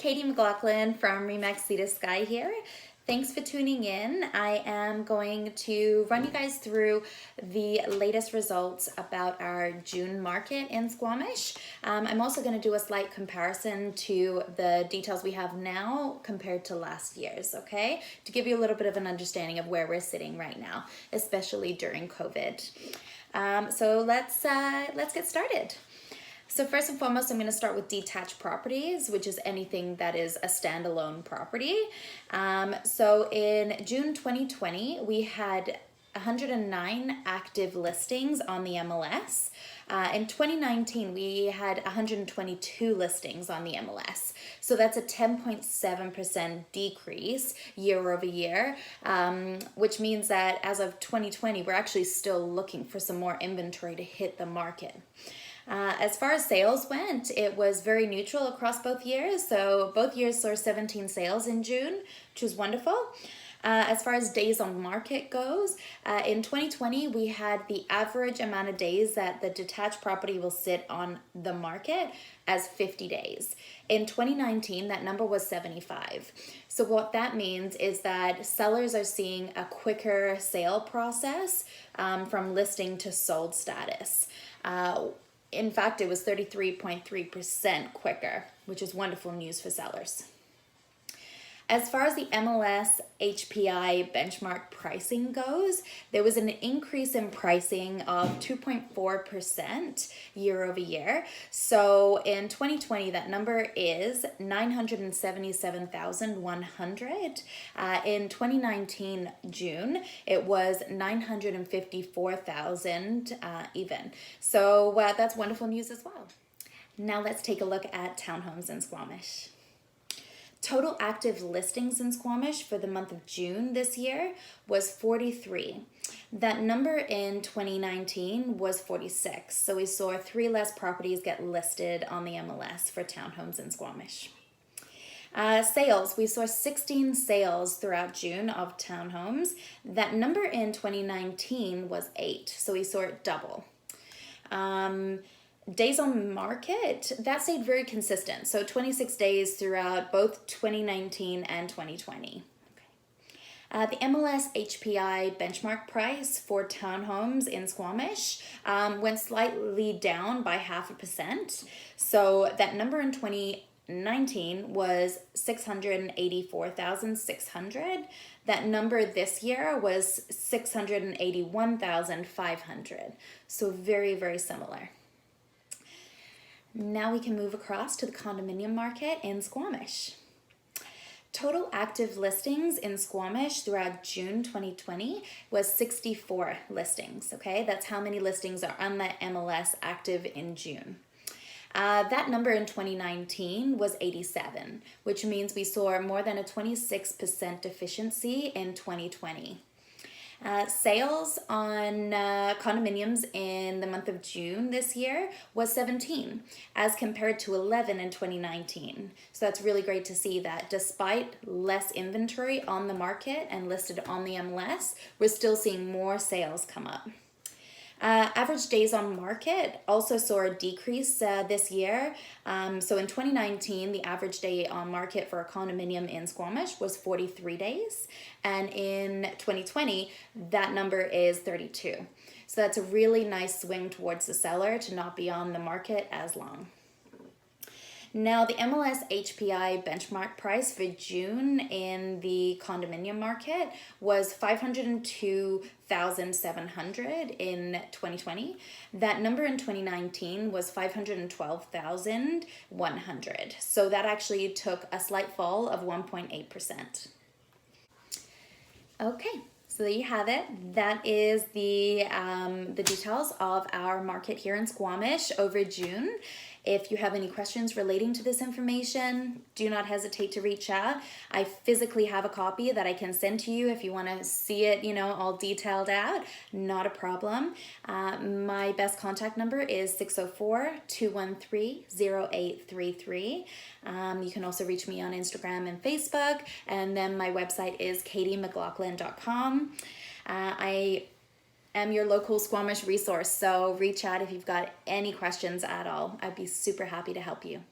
Katie McLachlan from Remax Sea to Sky here. Thanks for tuning in. I am going to run you guys through the latest results about our June market in Squamish. I'm also going to do a slight comparison to the details we have now compared to last year's, okay? To give you a little bit of an understanding of where we're sitting right now, especially during COVID. So let's get started. So first and foremost, I'm going to start with detached properties, which is anything that is a standalone property. So in June 2020, we had 109 active listings on the MLS. In 2019, we had 122 listings on the MLS. So that's a 10.7% decrease year over year, which means that as of 2020, we're actually still looking for some more inventory to hit the market. As far as sales went, it was very neutral across both years. So both years saw 17 sales in June, which was wonderful. As far as days on market goes, in 2020, we had the average amount of days that the detached property will sit on the market as 50 days. In 2019, that number was 75. So what that means is that sellers are seeing a quicker sale process from listing to sold status. In fact, it was 33.3% quicker, which is wonderful news for sellers. As far as the MLS HPI benchmark pricing goes, there was an increase in pricing of 2.4% year over year. So in 2020, that number is 977,100. In 2019 June, it was 954,000 even. So that's wonderful news as well. Now let's take a look at townhomes in Squamish. Total active listings in Squamish for the month of June this year was 43. That number in 2019 was 46. So we saw 3 less properties get listed on the MLS for townhomes in Squamish. Sales, we saw 16 sales throughout June of townhomes. That number in 2019 was 8. So we saw it double. Days on market, that stayed very consistent. So 26 days throughout both 2019 and 2020. The MLS HPI benchmark price for townhomes in Squamish went slightly down by 0.5%. So that number in 2019 was 684,600. That number this year was 681,500. So very, very similar. Now we can move across to the condominium market in Squamish. Total active listings in Squamish throughout June 2020 was 64 listings, okay? That's how many listings are on the MLS active in June. That number in 2019 was 87, which means we saw more than a 26% deficiency in 2020. Sales on condominiums in the month of June this year was 17 as compared to 11 in 2019. So that's really great to see that despite less inventory on the market and listed on the MLS, we're still seeing more sales come up. Average days on market also saw a decrease this year. So in 2019, the average day on market for a condominium in Squamish was 43 days. And in 2020, that number is 32. So that's a really nice swing towards the seller to not be on the market as long. Now, the MLS HPI benchmark price for June in the condominium market was 502,700 in 2020. That number in 2019 was 512,100. So that actually took a slight fall of 1.8%. Okay. So there you have it. That is the details of our market here in Squamish over June. If you have any questions relating to this information, do not hesitate to reach out. I physically have a copy that I can send to you if you want to see it, all detailed out. Not a problem. My best contact number is 604-213-0833. You can also reach me on Instagram and Facebook, and then my website is katiemclachlan.com. I am your local Squamish resource, so reach out if you've got any questions at all. I'd be super happy to help you.